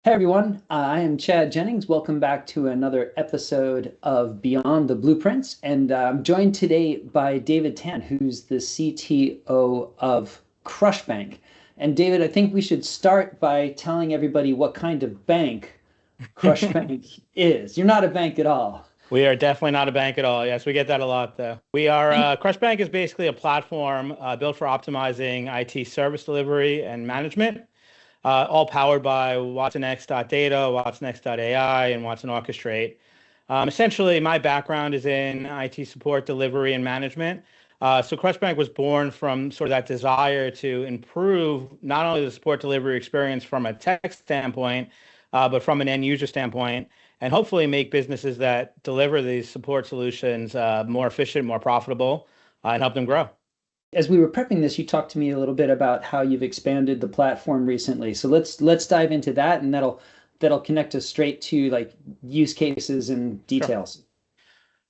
Hey everyone, I am Chad Jennings. Welcome back to another episode of Beyond the Blueprints. And I'm joined today by David Tan, who's the CTO of CrushBank. And David, I think we should start by telling everybody what kind of bank CrushBank is. You're not a bank at all. We are definitely not a bank at all. Yes, we get that a lot, though. CrushBank is basically a platform built for optimizing IT service delivery and management, all powered by watsonx.data, watsonx.ai, and Watson Orchestrate. Essentially, my background is in IT support delivery and management. So CrushBank was born from sort of that desire to improve not only the support delivery experience from a tech standpoint, but from an end user standpoint, and hopefully make businesses that deliver these support solutions more efficient, more profitable, and help them grow. As we were prepping this, you talked to me a little bit about how you've expanded the platform recently. So let's dive into that, and that'll connect us straight to like use cases and Sure. details.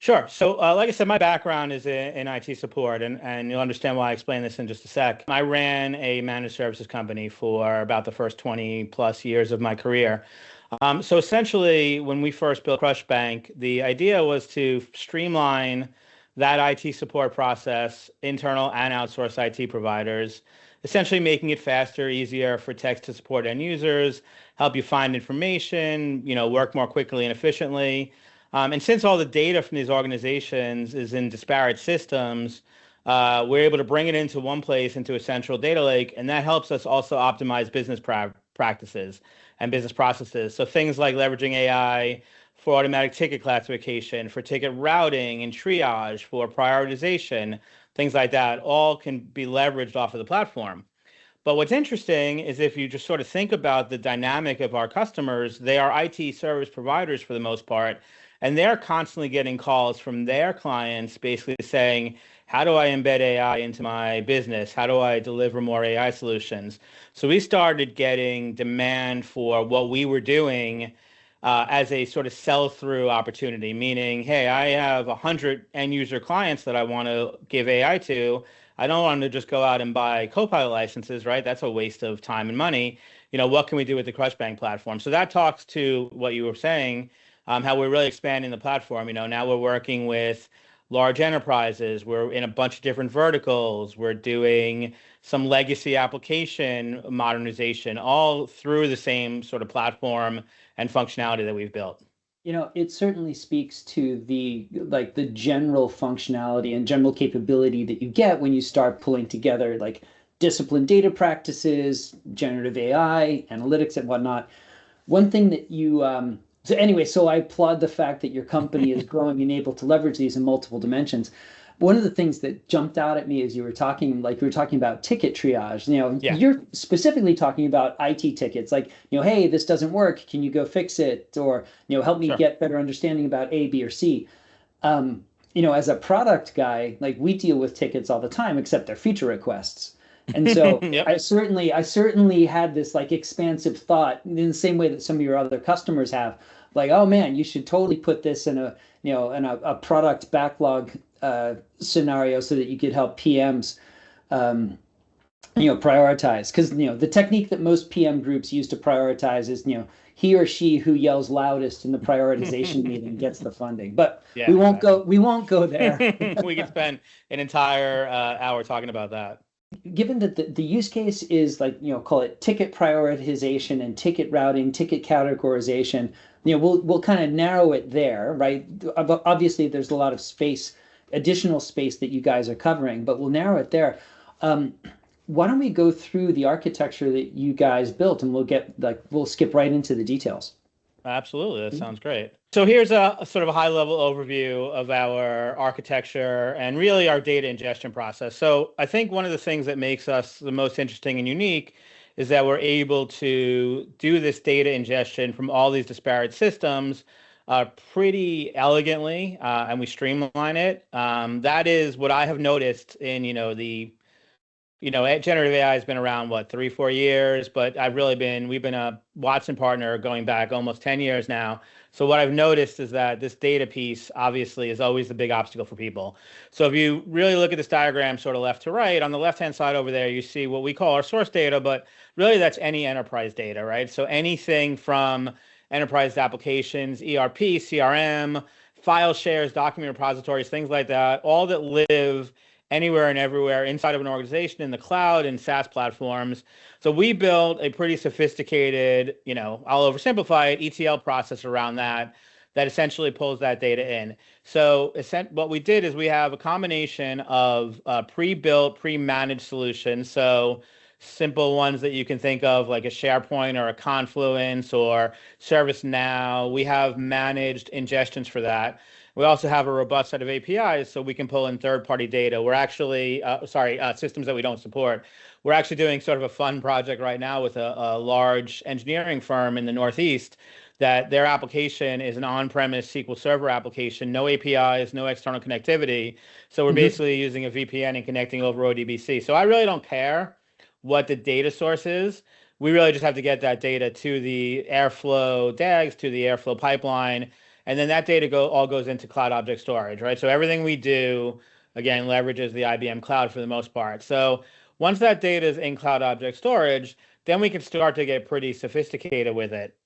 Sure. So, like I said, my background is in IT support, and you'll understand why I explain this in just a sec. I ran a managed services company for about the first 20 plus years of my career. So essentially, when we first built CrushBank, the idea was to streamline that IT support process, internal and outsourced IT providers, essentially making it faster, easier for techs to support end users, help you find information, work more quickly and efficiently. And since all the data from these organizations is in disparate systems, we're able to bring it into one place, into a central data lake, and that helps us also optimize business practices and business processes. So things like leveraging AI for automatic ticket classification, for ticket routing and triage, for prioritization, things like that, all can be leveraged off of the platform. But what's interesting is if you just sort of think about the dynamic of our customers, they are IT service providers for the most part, and they're constantly getting calls from their clients basically saying, how do I embed AI into my business? How do I deliver more AI solutions? So we started getting demand for what we were doing as a sort of sell-through opportunity, meaning, hey, I have 100 end user clients that I want to give AI to. I don't want to just go out and buy Copilot licenses, right? That's a waste of time and money. What can we do with the CrushBank platform? So that talks to what you were saying, how we're really expanding the platform. Now we're working with large enterprises. We're in a bunch of different verticals. We're doing some legacy application modernization, all through the same sort of platform and functionality that we've built. It certainly speaks to the general functionality and general capability that you get when you start pulling together like disciplined data practices, generative AI, analytics and whatnot. One thing that so anyway, so I applaud the fact that your company is growing and able to leverage these in multiple dimensions. One of the things that jumped out at me as you were talking about ticket triage. Yeah, You're specifically talking about IT tickets, like, hey, this doesn't work. Can you go fix it? Or, help me sure. get better understanding about A, B, or C. As a product guy, like we deal with tickets all the time, except they're feature requests. And so Yep. I certainly had this like expansive thought in the same way that some of your other customers have, like, oh man, you should totally put this in a product backlog scenario so that you could help PMs um, prioritize. Because the technique that most PM groups use to prioritize is he or she who yells loudest in the prioritization meeting gets the funding. But we Yeah, won't exactly. go we won't go there. We could spend an entire hour talking about that. Given that the use case is like, call it ticket prioritization and ticket routing, ticket categorization, we'll kind of narrow it there, right? Obviously, there's a lot of space, additional space that you guys are covering, but we'll narrow it there. Um, why don't we go through the architecture that you guys built, and we'll skip right into the details. Absolutely, that sounds great. So here's a sort of a high level overview of our architecture and really our data ingestion process. So I think one of the things that makes us the most interesting and unique is that we're able to do this data ingestion from all these disparate systems pretty elegantly, and we streamline it. That is what I have noticed in, the Generative AI has been around, what, 3, 4 years, but we've been a Watson partner going back almost 10 years now. So what I've noticed is that this data piece obviously is always the big obstacle for people. So if you really look at this diagram sort of left to right, on the left-hand side over there, you see what we call our source data, but really that's any enterprise data, right? So anything from enterprise applications, ERP, CRM, file shares, document repositories, things like that, all that live anywhere and everywhere inside of an organization, in the cloud, and SaaS platforms. So we built a pretty sophisticated, I'll oversimplify it, ETL process around that essentially pulls that data in. So what we did is we have a combination of pre-built, pre-managed solutions. So simple ones that you can think of, like a SharePoint or a Confluence or ServiceNow. We have managed ingestions for that. We also have a robust set of APIs so we can pull in third-party data. We're actually, systems that we don't support. We're actually doing sort of a fun project right now with a large engineering firm in the Northeast that their application is an on-premise SQL Server application, no APIs, no external connectivity. So we're basically using a VPN and connecting over ODBC. So I really don't care what the data source is. We really just have to get that data to the Airflow DAGs, to the Airflow pipeline, and then that data all goes into cloud object storage, right? So everything we do, again, leverages the IBM cloud for the most part. So once that data is in cloud object storage, then we can start to get pretty sophisticated with it.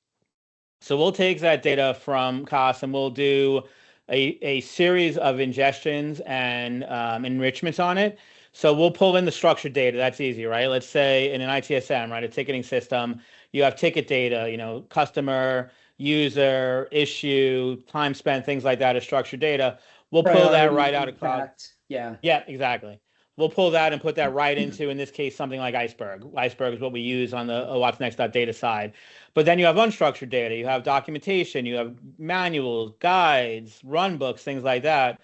So we'll take that data from COS and we'll do a series of ingestions and enrichments on it. So we'll pull in the structured data. That's easy, right? Let's say in an ITSM, right, a ticketing system, you have ticket data, customer, user, issue, time spent, things like that as structured data. We'll pull that right out of cloud. Yeah. Yeah, exactly. We'll pull that and put that right into, in this case, something like Iceberg. Iceberg is what we use on the what's-next.data side. But then you have unstructured data. You have documentation. You have manuals, guides, run books, things like that.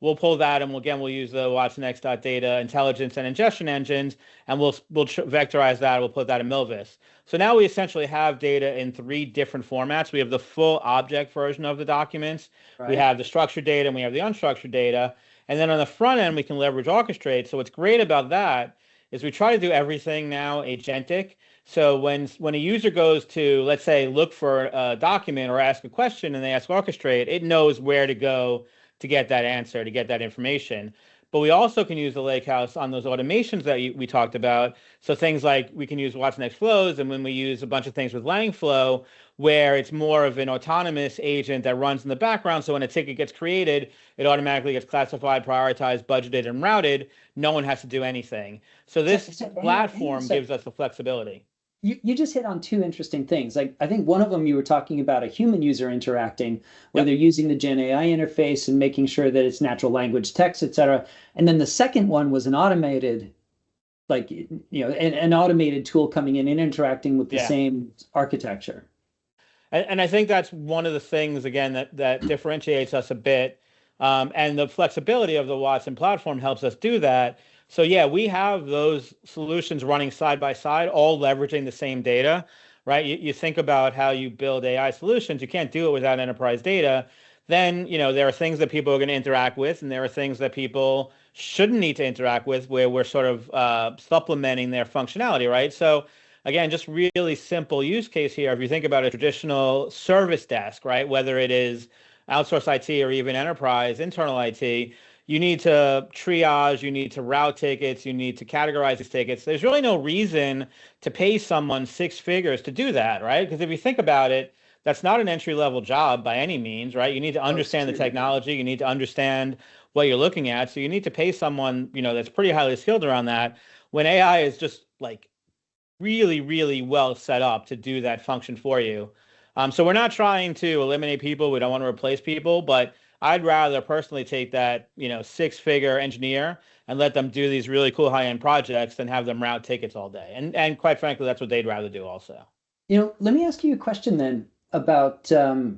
We'll pull that and we'll use the what's-next.data intelligence and ingestion engines, and we'll vectorize that. We'll put that in Milvus. So now we essentially have data in 3 different formats. We have the full object version of the documents. Right. We have the structured data and we have the unstructured data. And then on the front end, we can leverage orchestrate. So what's great about that is we try to do everything now agentic. So when a user goes to, let's say, look for a document or ask a question and they ask orchestrate, it knows where to go to get that answer, to get that information. But we also can use the lakehouse on those automations that we talked about. So things like we can use What's Next flows, and when we use a bunch of things with Langflow, where it's more of an autonomous agent that runs in the background. So when a ticket gets created, it automatically gets classified, prioritized, budgeted, and routed. No one has to do anything. So this platform gives us the flexibility. You just hit on 2 interesting things. Like, I think one of them you were talking about a human user interacting, where they're using the Gen AI interface and making sure that it's natural language text, et cetera. And then the second one was an automated, an automated tool coming in and interacting with the same architecture. And I think that's one of the things, again, that differentiates us a bit. And the flexibility of the Watson platform helps us do that. So yeah, we have those solutions running side by side, all leveraging the same data, right? You think about how you build AI solutions, you can't do it without enterprise data. Then, there are things that people are going to interact with, and there are things that people shouldn't need to interact with, where we're sort of supplementing their functionality, right? So again, just really simple use case here. If you think about a traditional service desk, right, whether it is outsourced IT or even enterprise, internal IT, you need to triage, you need to route tickets, you need to categorize these tickets. There's really no reason to pay someone 6 figures to do that, right? Because if you think about it, that's not an entry-level job by any means, right? You need to understand the technology, you need to understand what you're looking at. So you need to pay someone, that's pretty highly skilled around that, when AI is just like really, really well set up to do that function for you. So we're not trying to eliminate people. We don't want to replace people, but I'd rather personally take that, 6-figure engineer and let them do these really cool high-end projects than have them route tickets all day. And quite frankly, that's what they'd rather do also. Let me ask you a question then about that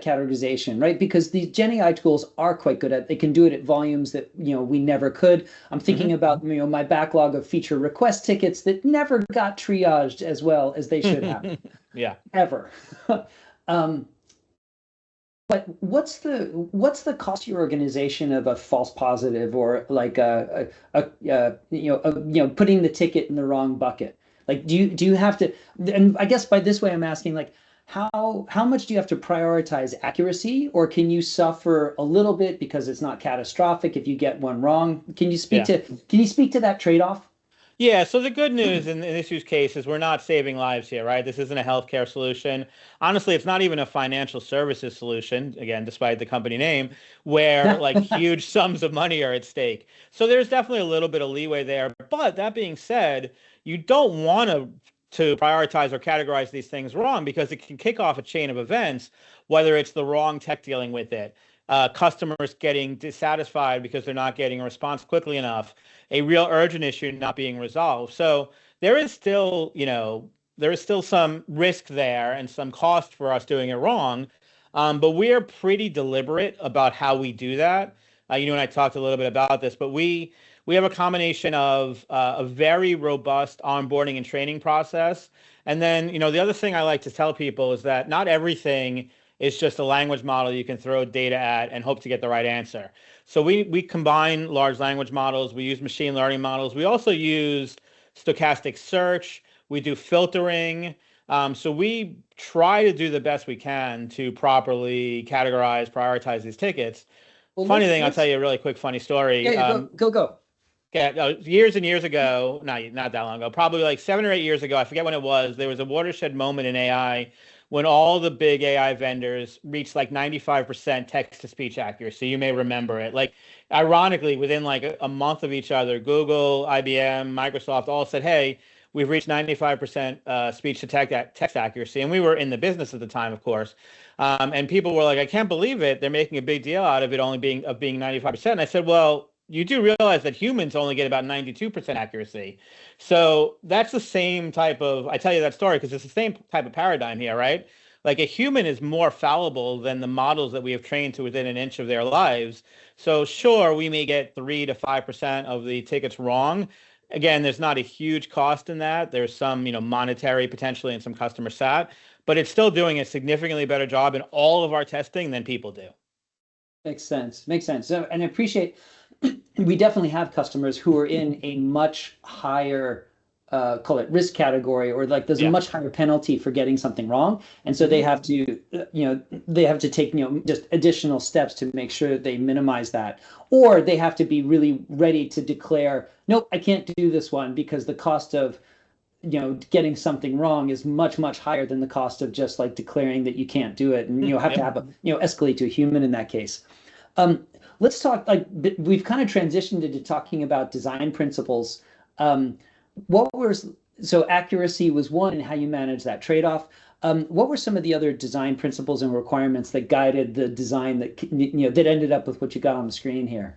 categorization, right? Because these Gen AI tools are quite good they can do it at volumes that, we never could. I'm thinking about, my backlog of feature request tickets that never got triaged as well as they should have. Yeah. Ever. But what's the cost to your organization of a false positive or like putting the ticket in the wrong bucket? Like do you have to, and I guess by this way I'm asking like how much do you have to prioritize accuracy, or can you suffer a little bit because it's not catastrophic if you get one wrong? Yeah. Can you speak to that trade-off? Yeah, so the good news in this use case is we're not saving lives here, right? This isn't a healthcare solution. Honestly, it's not even a financial services solution, again, despite the company name, where like huge sums of money are at stake. So there's definitely a little bit of leeway there. But that being said, you don't want to prioritize or categorize these things wrong because it can kick off a chain of events, whether it's the wrong tech dealing with it, customers getting dissatisfied because they're not getting a response quickly enough, a real urgent issue not being resolved. So there is still, there is still some risk there and some cost for us doing it wrong. But we are pretty deliberate about how we do that. And I talked a little bit about this, but we have a combination of a very robust onboarding and training process. And then, the other thing I like to tell people is that not everything is just a language model you can throw data at and hope to get the right answer. So we combine large language models. We use machine learning models. We also use stochastic search. We do filtering. So we try to do the best we can to properly categorize, prioritize these tickets. Well, Funny let's thing, I'll tell let's you a really quick funny story. yeah, go. Yeah, years and years ago, not that long ago, probably like 7 or 8 years ago, I forget when it was, there was a watershed moment in AI when all the big AI vendors reached like 95% text to speech accuracy. You may remember it. Like, ironically, within like a month of each other, Google, IBM, Microsoft all said, hey, we've reached 95% speech to text accuracy. And we were in the business at the time, of course. And people were like, I can't believe it. They're making a big deal out of it only being 95%. And I said, well, you do realize that humans only get about 92% accuracy. So that's the same type of, I tell you that story because it's the same type of paradigm here, right? Like a human is more fallible than the models that we have trained to within an inch of their lives. So sure, we may get 3 to 5% of the tickets wrong. Again, there's not a huge cost in that. There's some, monetary potentially and some customer sat, but it's still doing a significantly better job in all of our testing than people do. Makes sense. Makes sense. So, and I appreciate we definitely have customers who are in a much higher call it risk category, or like there's a Yeah. much higher penalty for getting something wrong, and so they Mhm. have to they have to take just additional steps to make sure that they minimize that, or they have to be really ready to declare, nope, I can't do this one because the cost of getting something wrong is much higher than the cost of just like declaring that you can't do it, and have to Yep. have a escalate to a human in that case. Let's talk, like, we've kind of transitioned into talking about design principles. Um, what were so accuracy was one, and how you manage that trade-off. What were some of the other design principles and requirements that guided the design that ended up with what you got on the screen here?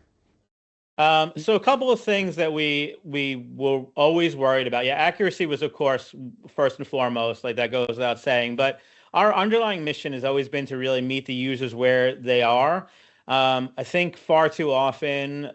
So a couple of things that we were always worried about. Yeah, accuracy was of course first and foremost, like that goes without saying. But our underlying mission has always been to really meet the users where they are. I think far too often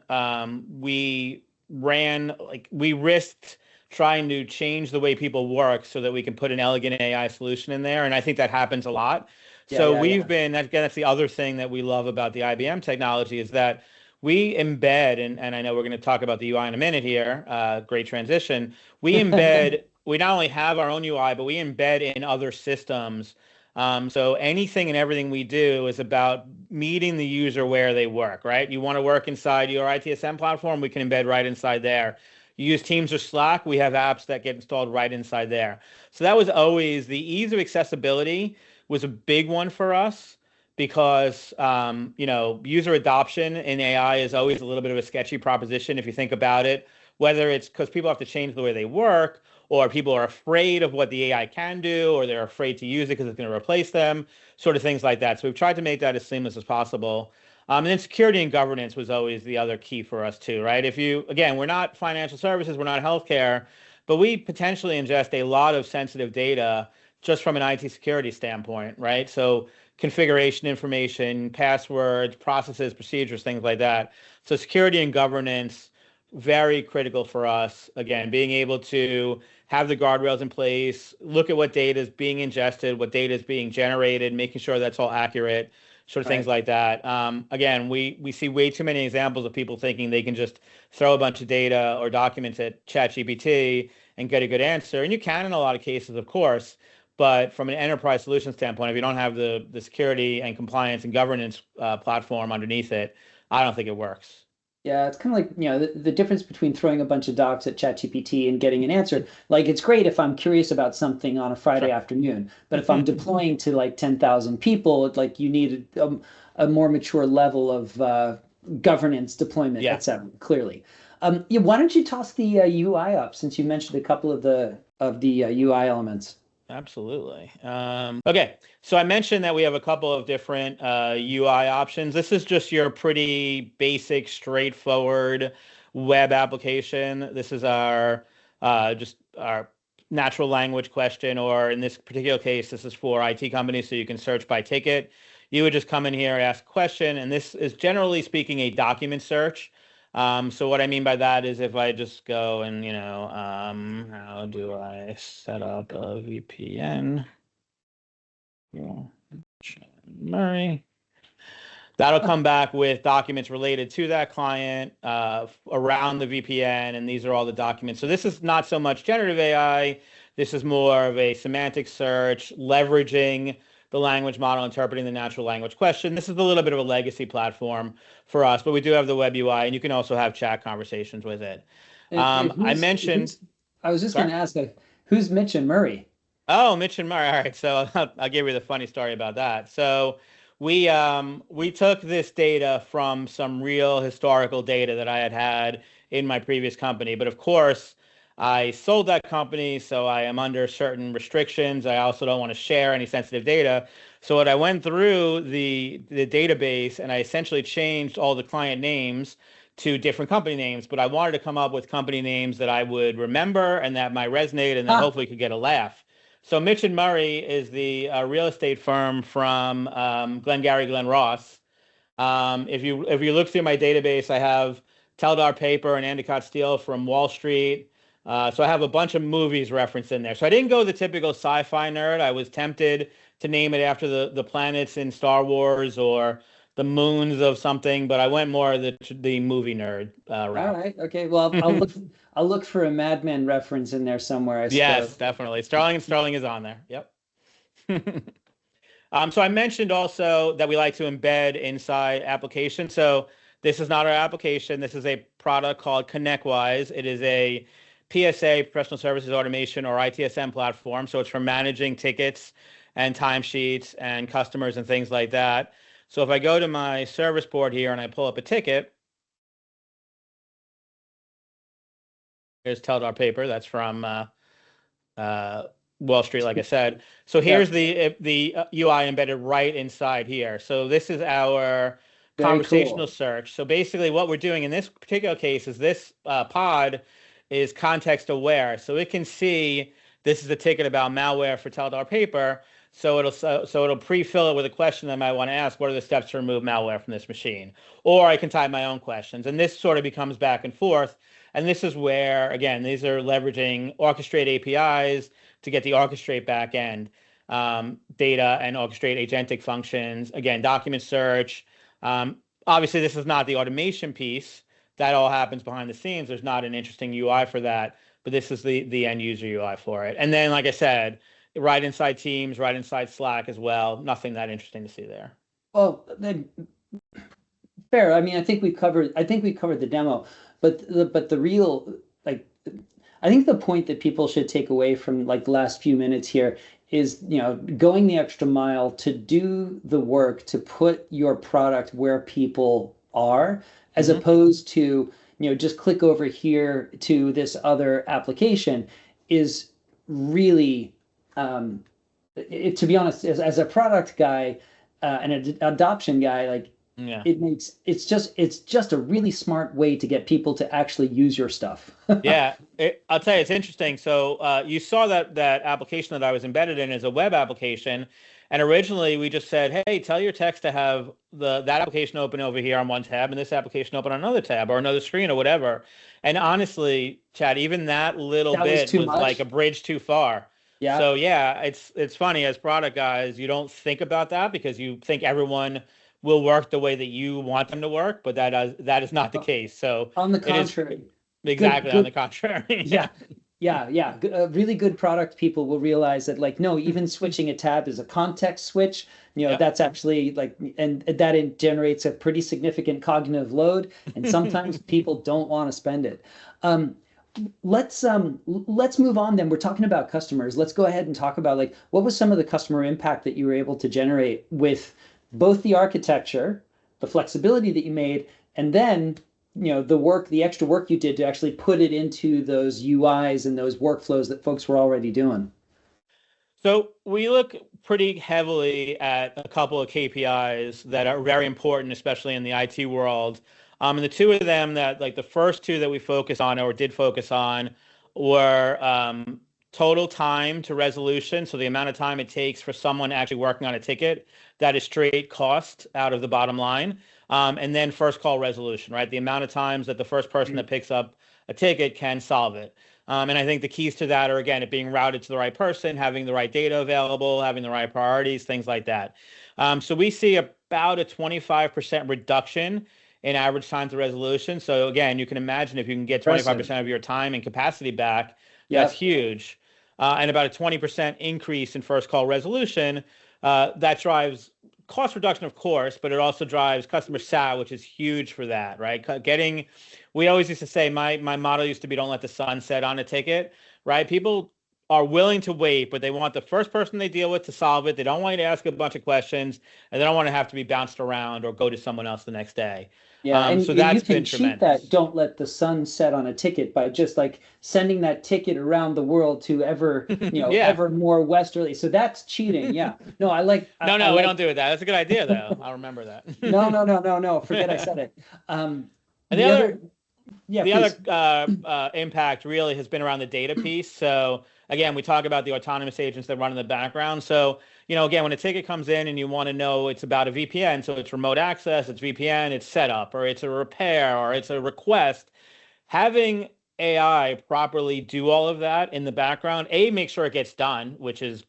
we risked trying to change the way people work so that we can put an elegant AI solution in there, and I think that happens a lot. Yeah, So yeah, yeah. again, that's the other thing that we love about the IBM technology is that we embed, and I know we're going to talk about the UI in a minute here, great transition. We not only have our own UI, but we embed in other systems. So anything and everything we do is about meeting the user where they work, right? You want to work inside your ITSM platform, we can embed right inside there. You use Teams or Slack, we have apps that get installed right inside there. So that was always the ease of accessibility was a big one for us because user adoption in AI is always a little bit of a sketchy proposition if you think about it, whether it's because people have to change the way they work, or people are afraid of what the AI can do, or they're afraid to use it because it's going to replace them, sort of things like that. So we've tried to make that as seamless as possible. And then security and governance was always the other key for us too, right? Again, we're not financial services, we're not healthcare, but we potentially ingest a lot of sensitive data just from an IT security standpoint, right? So configuration information, passwords, processes, procedures, things like that. So security and governance, very critical for us. Again, being able to have the guardrails in place, look at what data is being ingested, what data is being generated, making sure that's all accurate. sort of things Right. like that. Again, we see way too many examples of people thinking they can just throw a bunch of data or documents at ChatGPT and get a good answer. And you can in a lot of cases, of course. But from an enterprise solution standpoint, if you don't have the security and compliance and governance platform underneath it, I don't think it works. Yeah, it's kind of like, the difference between throwing a bunch of docs at ChatGPT and getting an answer. Like, it's great if I'm curious about something on a Friday Sure. afternoon, but if I'm deploying to like 10,000 people, like you need a more mature level of governance, deployment, Yeah. etc. Clearly. Yeah, why don't you toss the UI up since you mentioned a couple of the UI elements? Absolutely. Okay, so I mentioned that we have a couple of different UI options. This is just your pretty basic, straightforward web application. This is our just our natural language question, or in this particular case, this is for IT companies, so you can search by ticket. You would just come in here, ask a question, and this is generally speaking a document search. So what I mean by that is if I just go and, how do I set up a VPN? Yeah, Murray. That'll come back with documents related to that client around the VPN, and these are all the documents. So this is not so much generative AI. This is more of a semantic search, leveraging the language model, interpreting the natural language question. This is a little bit of a legacy platform for us, but we do have the web UI, and you can also have chat conversations with it. And I mentioned, I was just going sorry? to ask, like, who's Mitch and Murray? Oh, Mitch and Murray. All right, so I'll give you the funny story about that. So we took this data from some real historical data that I had in my previous company, but of course I sold that company, so I am under certain restrictions. I also don't want to share any sensitive data. So what I went through the database and I essentially changed all the client names to different company names, but I wanted to come up with company names that I would remember and that might resonate and that Ah, hopefully could get a laugh. So Mitch and Murray is the real estate firm from Glengarry Glen Ross. If you look through my database, I have Teldar Paper and Endicott Steel from Wall Street. So I have a bunch of movies referenced in there. So I didn't go the typical sci-fi nerd. I was tempted to name it after the planets in Star Wars or the moons of something, but I went more the movie nerd all route. right. Okay. Well, I'll look for a Mad Men reference in there somewhere, I suppose. Yes, definitely. Sterling is on there. Yep. So I mentioned also that we like to embed inside applications. So this is not our application. This is a product called ConnectWise. It is a PSA, professional services automation, or ITSM platform. So it's for managing tickets and timesheets and customers and things like that. So if I go to my service board here and I pull up a ticket, here's Teldar Paper. That's from uh, Wall Street, like I said. So Yeah. here's the UI embedded right inside here. So this is our Very conversational cool. search. So basically, what we're doing in this particular case is this pod is context aware, so it can see this is a ticket about malware for Teldar Paper. So it'll pre-fill it with a question I might want to ask. What are the steps to remove malware from this machine? Or I can type my own questions, and this sort of becomes back and forth. And this is where, again, these are leveraging orchestrate APIs to get the orchestrate backend data and orchestrate agentic functions. Again, document search. Obviously, this is not the automation piece. That all happens behind the scenes. There's not an interesting UI for that, but this is the end user UI for it. And then, like I said, right inside Teams, right inside Slack as well. Nothing that interesting to see there. Well, then fair. I mean, I think we covered the demo, but the real, like, I think the point that people should take away from like the last few minutes here is, going the extra mile to do the work to put your product where people are, as Hmm. opposed to, just click over here to this other application is really, to be honest, as a product guy, and an adoption guy, like, Yeah. it's just a really smart way to get people to actually use your stuff. Yeah, I'll tell you, it's interesting. So you saw that application that I was embedded in as a web application, and originally we just said, "Hey, tell your text to have that application open over here on one tab, and this application open on another tab or another screen or whatever." And honestly, Chad, even that little That was bit too was like a much. bridge too far. Yeah. So yeah, it's funny as product guys, you don't think about that because you think everyone will work the way that you want them to work, but that is not the case. So On the it is contrary, good, exactly on good. the contrary. Yeah, yeah, yeah. Really good product people will realize that, like, no, even switching a tab is a context switch. Yep. That's actually like, and that it generates a pretty significant cognitive load, and sometimes people don't want to spend it. Um, let's move on then. We're talking about customers. Let's go ahead and talk about like what was some of the customer impact that you were able to generate with both the architecture, the flexibility that you made, and then the work, the extra work you did to actually put it into those UIs and those workflows that folks were already doing. So we look pretty heavily at a couple of KPIs that are very important, especially in the IT world. And the two of them that, like the first two that we focus on or did focus on, were total time to resolution. So the amount of time it takes for someone actually working on a ticket, that is straight cost out of the bottom line. And then first call resolution, right? The amount of times that the first person that picks up a ticket can solve it. And I think the keys to that are, again, it being routed to the right person, having the right data available, having the right priorities, things like that. So we see about a 25% reduction in average time to resolution. So again, you can imagine if you can get Impressive. 25% of your time and capacity back, that's Yep. huge. And about a 20% increase in first call resolution. That drives cost reduction, of course, but it also drives customer sat, which is huge for that, right? We always used to say, my motto used to be, don't let the sun set on a ticket, right? People are willing to wait, but they want the first person they deal with to solve it. They don't want you to ask a bunch of questions, and they don't want to have to be bounced around or go to someone else the next day. Yeah, So and you that's can been cheat that tremendous. don't let the sun set on a ticket by just like sending that ticket around the world to Yeah. ever more westerly. So that's cheating. Yeah. No, No, I no, we like don't do that. That's a good idea, though. I'll remember no, no, that. no, no, no. Forget I said it. And the The other other, yeah, the other please. impact really has been around the data piece. So again, we talk about the autonomous agents that run in the background. So, again, when a ticket comes in and you want to know it's about a VPN, so it's remote access, it's VPN, it's setup, or it's a repair, or it's a request, having AI properly do all of that in the background, make sure it gets done, which is,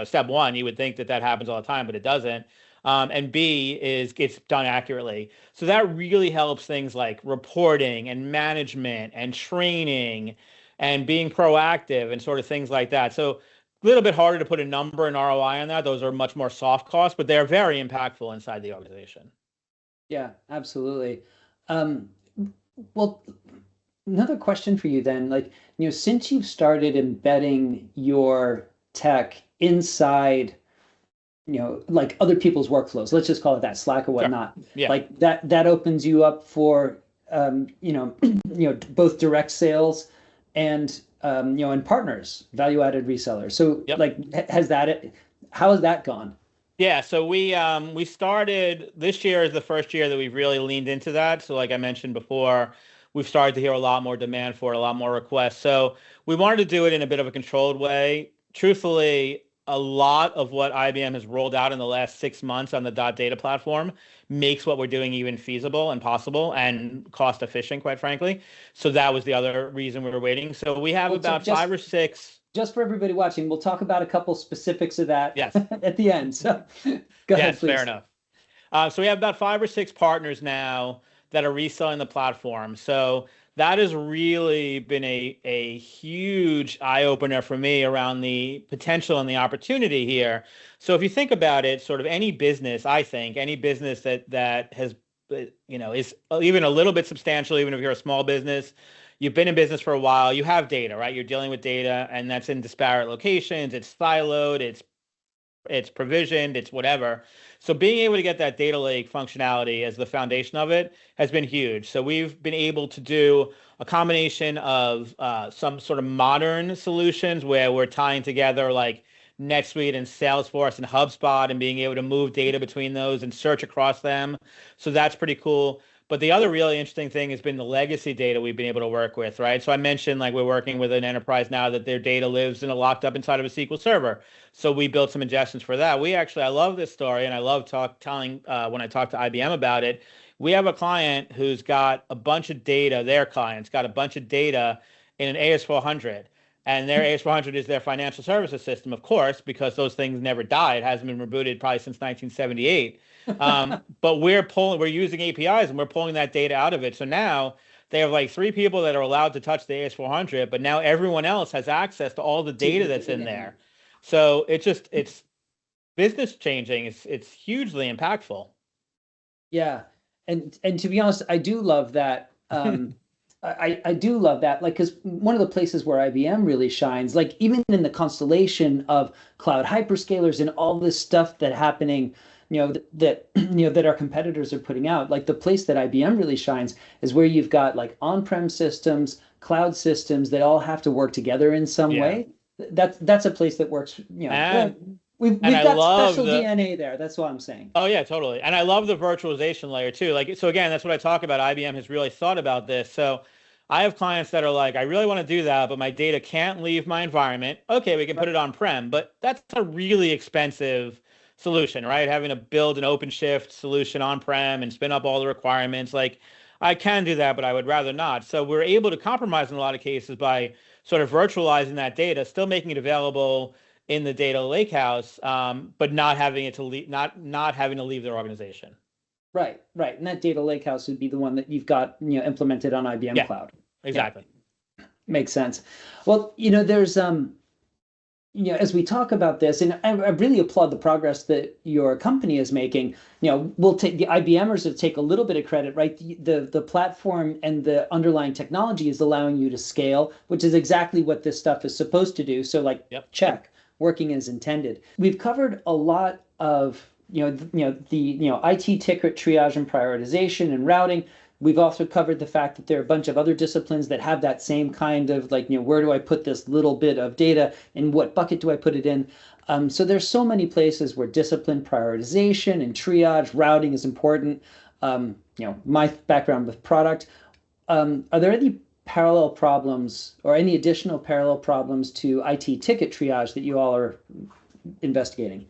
step one. You would think that that happens all the time, but it doesn't. And B is gets done accurately. So that really helps things like reporting and management and training and being proactive and sort of things like that. So a little bit harder to put a number and ROI on that. Those are much more soft costs, but they're very impactful inside the organization. Yeah, absolutely. Um, well, another question for you then, like, since you've started embedding your tech inside like other people's workflows. Let's just call it that, Slack or Sure. whatnot. Yeah. Like that opens you up for both direct sales and and partners, value-added resellers. So Yep. like how has that gone? Yeah, so we started this year is the first year that we've really leaned into that. So like I mentioned before, we've started to hear a lot more demand for it, a lot more requests. So we wanted to do it in a bit of a controlled way. Truthfully, a lot of what IBM has rolled out in the last 6 months on the data platform makes what we're doing even feasible and possible and cost efficient, quite frankly. So that was the other reason we were waiting. So we have Well, about five or six. just for everybody watching, we'll talk about a couple specifics of that Yes. at the end. So go ahead, Yes, fair please. enough. So we have about five or six partners now that are reselling the platform. So that has really been a huge eye opener for me around the potential and the opportunity here. So if you think about it, sort of any business, I think any business that has is even a little bit substantial, even if you're a small business, you've been in business for a while, you have data, right? You're dealing with data, and that's in disparate locations. It's siloed. It's provisioned, it's whatever. So being able to get that data lake functionality as the foundation of it has been huge. So we've been able to do a combination of some sort of modern solutions where we're tying together like NetSuite and Salesforce and HubSpot and being able to move data between those and search across them. So that's pretty cool. But the other really interesting thing has been the legacy data we've been able to work with, right? So I mentioned like we're working with an enterprise now that their data lives in a locked up inside of a SQL server. So we built some ingestions for that. I love this story, and I love telling when I talk to IBM about it. We have a client who's got a bunch of data. Their client's got a bunch of data in an AS400. And their AS400 is their financial services system, of course, because those things never die. It hasn't been rebooted probably since 1978. But we're using APIs and we're pulling that data out of it. So now they have like 3 people that are allowed to touch the AS400, but now everyone else has access to all the data that's in there. So it's business changing. It's hugely impactful. Yeah. And to be honest, I do love that. I do love that, like, because one of the places where IBM really shines, like even in the constellation of cloud hyperscalers and all this stuff that happening, that that our competitors are putting out, like the place that IBM really shines is where you've got like on-prem systems, cloud systems that all have to work together in some Yeah. way. That's a place that works, And we've and I got love special the DNA there. That's what I'm saying. Oh yeah, totally. And I love the virtualization layer too. Like, so again, that's what I talk about. IBM has really thought about this. So I have clients that are like, I really want to do that, but my data can't leave my environment. Okay, we can put it on prem, but that's a really expensive solution, right? Having to build an OpenShift solution on prem and spin up all the requirements. Like, I can do that, but I would rather not. So we're able to compromise in a lot of cases by sort of virtualizing that data, still making it available in the data lakehouse, but not having it to leave, not having to leave their organization. Right, right. And that data lakehouse would be the one that you've got, implemented on IBM Yeah, Cloud. Yeah, exactly. makes sense. Well, there's as we talk about this, and I really applaud the progress that your company is making. We'll take the IBMers to take a little bit of credit, right? The platform and the underlying technology is allowing you to scale, which is exactly what this stuff is supposed to do. So, like, Yep. check, working as intended. We've covered a lot of the IT ticket triage and prioritization and routing. We've also covered the fact that there are a bunch of other disciplines that have that same kind of, like, where do I put this little bit of data and what bucket do I put it in? So there's so many places where discipline prioritization and triage routing is important. My background with product. Are there any parallel problems or any additional parallel problems to IT ticket triage that you all are investigating?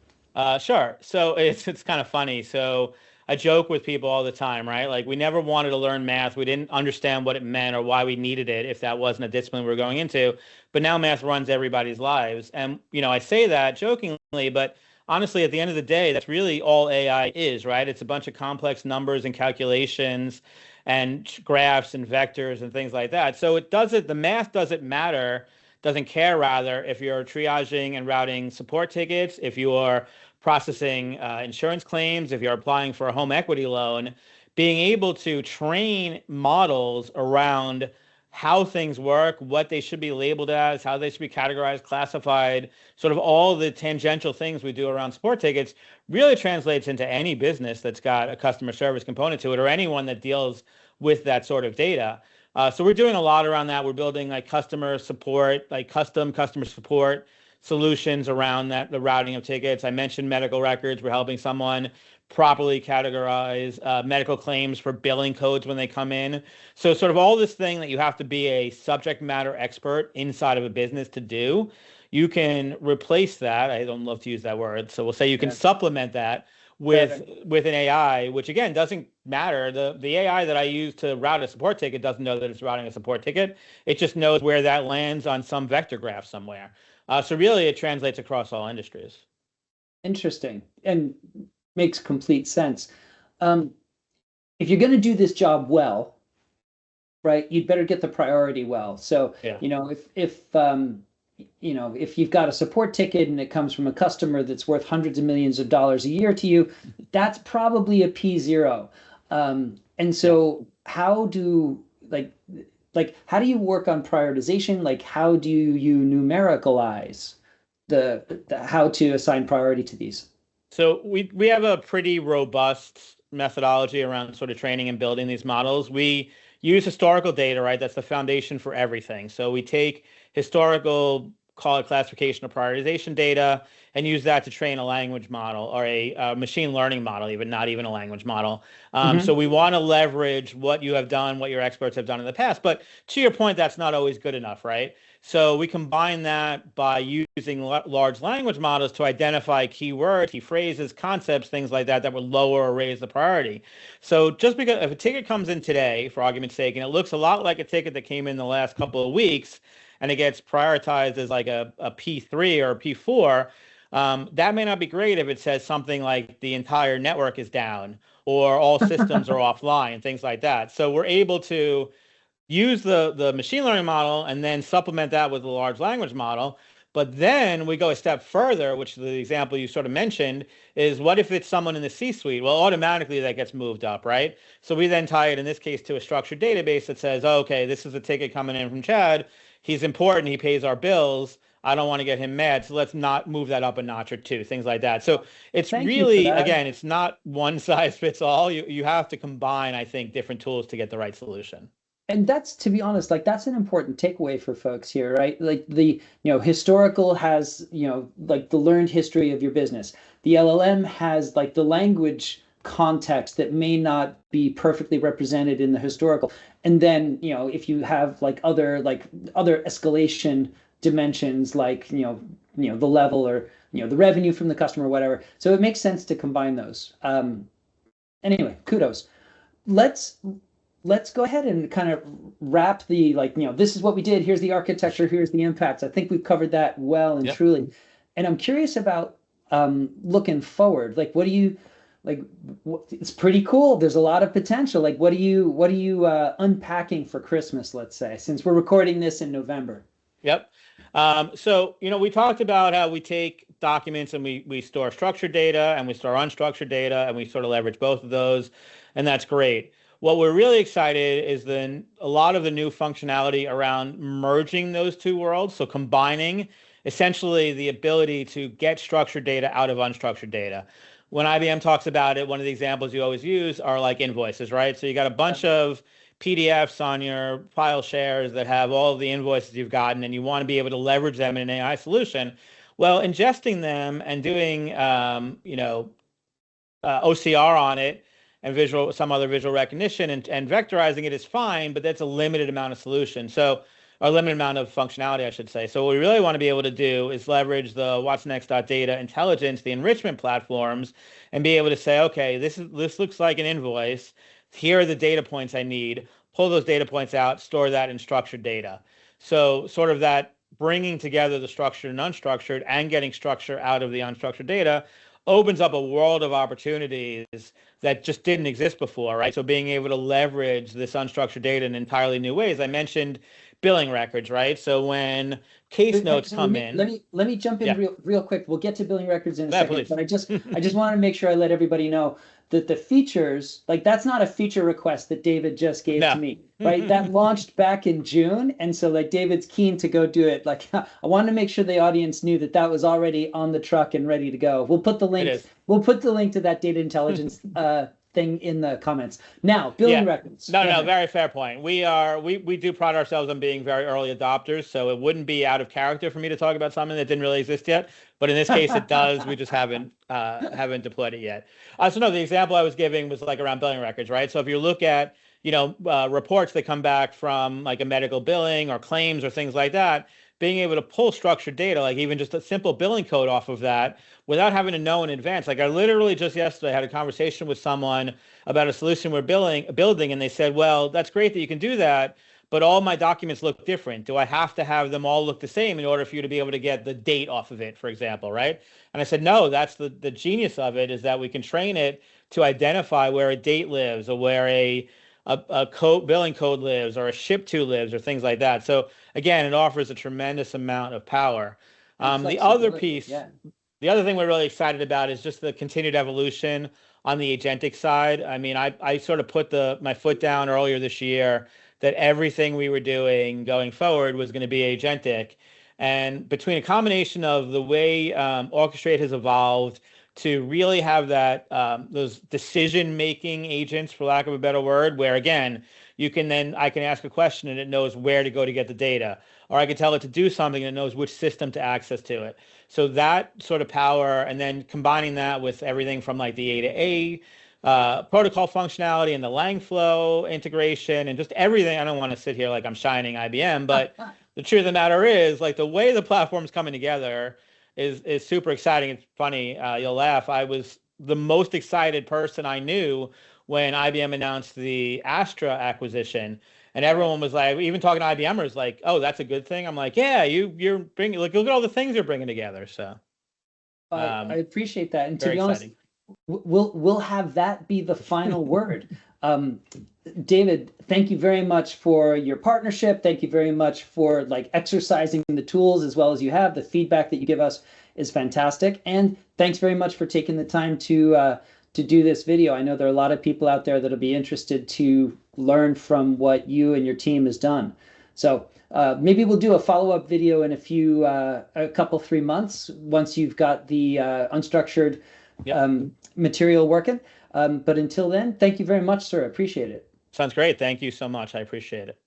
Sure. So it's kind of funny. So I joke with people all the time, right? Like, we never wanted to learn math. We didn't understand what it meant or why we needed it if that wasn't a discipline we were going into. But now math runs everybody's lives. And, I say that jokingly, but honestly, at the end of the day, that's really all AI is, right? It's a bunch of complex numbers and calculations and graphs and vectors and things like that. So the math doesn't matter, doesn't care rather if you're triaging and routing support tickets, if you are processing insurance claims, if you're applying for a home equity loan. Being able to train models around how things work, what they should be labeled as, how they should be categorized, classified, sort of all the tangential things we do around support tickets really translates into any business that's got a customer service component to it, or anyone that deals with that sort of data. So we're doing a lot around that. We're building like customer support, like custom customer support solutions around that, the routing of tickets. I mentioned medical records. We're helping someone properly categorize medical claims for billing codes when they come in. So sort of all this thing that you have to be a subject matter expert inside of a business to do, you can replace that. I don't love to use that word. So we'll say you can supplement that with an AI, which again doesn't matter. The AI that I use to route a support ticket doesn't know that it's routing a support ticket. It just knows where that lands on some vector graph somewhere. So really, it translates across all industries. Interesting, and makes complete sense. If you're going to do this job well, right, you'd better get the priority well. So, Yeah. If you've got a support ticket and it comes from a customer that's worth hundreds of millions of dollars a year to you, that's probably a P0. And so how do how do you work on prioritization? Like, how do you numericalize the how to assign priority to these? So we have a pretty robust methodology around sort of training and building these models. We use historical data, right? That's the foundation for everything. So we take historical, call it classification or prioritization data, and use that to train a language model or a machine learning model, even not even a language model. So we want to leverage what you have done, what your experts have done in the past. But to your point, that's not always good enough, right? So we combine that by using large language models to identify keywords, key phrases, concepts, things like that, that would lower or raise the priority. So just because if a ticket comes in today, for argument's sake, and it looks a lot like a ticket that came in the last couple of weeks, and it gets prioritized as like a P3 or a P4, that may not be great if it says something like the entire network is down or all systems are offline, things like that. So we're able to use the machine learning model and then supplement that with a large language model. But then we go a step further, which the example you sort of mentioned is, what if it's someone in the C-suite? Well, automatically that gets moved up, right? So we then tie it, in this case, to a structured database that says, oh, okay, this is a ticket coming in from Chad. He's important. He pays our bills. I don't want to get him mad. So let's not move that up a notch or two, things like that. So it's Thank you for really, that. again, it's not one size fits all. You have to combine, I think, different tools to get the right solution. And that's, to be honest, like that's an important takeaway for folks here, right? Like historical has, like the learned history of your business. The LLM has like the language context that may not be perfectly represented in the historical. And then, if you have like other escalation dimensions, like, the level, or, the revenue from the customer, or whatever. So it makes sense to combine those. Anyway, kudos. Let's let's go ahead and kind of wrap the, like, this is what we did. Here's the architecture. Here's the impacts. I think we've covered that well and Yep. truly. And I'm curious about looking forward. Like, what do you like? It's pretty cool. There's a lot of potential. Like, what are you unpacking for Christmas? Let's say, since we're recording this in November. Yep. So, we talked about how we take documents and we store structured data and we store unstructured data, and we sort of leverage both of those. And that's great. What we're really excited is then a lot of the new functionality around merging those two worlds. So combining essentially the ability to get structured data out of unstructured data. When IBM talks about it, one of the examples you always use are like invoices, right? So you got a bunch of PDFs on your file shares that have all of the invoices you've gotten, and you want to be able to leverage them in an AI solution. Well, ingesting them and doing, OCR on it and some other visual recognition and vectorizing it is fine, but that's a limited amount of solution. So, or limited amount of functionality, I should say. So what we really want to be able to do is leverage the whatsnext.data intelligence, the enrichment platforms, and be able to say, okay, this looks like an invoice. Here are the data points I need. Pull those data points out, store that in structured data. So sort of that bringing together the structured and unstructured and getting structure out of the unstructured data opens up a world of opportunities that just didn't exist before, right? So being able to leverage this unstructured data in entirely new ways. I mentioned billing records, right? So when case notes come in. Let me jump in Yeah. real quick. We'll get to billing records in a Yeah, second, please. but I just want to make sure I let everybody know that the features, like, that's not a feature request that David just gave to No. me, right? That launched back in June, and so like David's keen to go do it. Like, I wanted to make sure the audience knew that that was already on the truck and ready to go. We'll put the link. It is. We'll put the link to that data intelligence thing in the comments. Now, billing Yeah. records. No, Go no, ahead. very fair point. We do pride ourselves on being very early adopters, so it wouldn't be out of character for me to talk about something that didn't really exist yet. But in this case, it does. We just haven't deployed it yet. So no, the example I was giving was like around billing records, right? So if you look at reports that come back from like a medical billing or claims or things like that, being able to pull structured data, like even just a simple billing code off of that without having to know in advance. Like I literally just yesterday had a conversation with someone about a solution we're building, and they said, well, that's great that you can do that, but all my documents look different. Do I have to have them all look the same in order for you to be able to get the date off of it, for example, right? And I said, no, that's the genius of it, is that we can train it to identify where a date lives, or where a code billing code lives, or a ship to lives, or things like that. So again, it offers a tremendous amount of power. The other piece, Yeah. the other thing we're really excited about is just the continued evolution on the agentic side. I mean, I sort of put my foot down earlier this year that everything we were doing going forward was going to be agentic. And between a combination of the way Orchestrate has evolved to really have that those decision-making agents, for lack of a better word, where again, I can ask a question and it knows where to go to get the data, or I can tell it to do something and it knows which system to access to it. So that sort of power, and then combining that with everything from like the A to A protocol functionality and the Langflow integration and just everything. I don't want to sit here like I'm shining IBM, but the truth of the matter is, like, the way the platform's coming together is super exciting. It's funny, you'll laugh. I was the most excited person I knew when IBM announced the Astra acquisition. And everyone was like, even talking to IBMers, like, "Oh, that's a good thing." I'm like, "Yeah, you're bringing, like, look at all the things you're bringing together." So, I appreciate that. And to very be honest, exciting. we'll have that be the final word. Um, David, thank you very much for your partnership. Thank you very much for like exercising the tools as well as you have. The feedback that you give us is fantastic. And thanks very much for taking the time to do this video. I know there are a lot of people out there that'll be interested to learn from what you and your team has done. So maybe we'll do a follow-up video in a couple, 3 months once you've got the unstructured material working. But until then, thank you very much, sir. I appreciate it. Sounds great. Thank you so much. I appreciate it.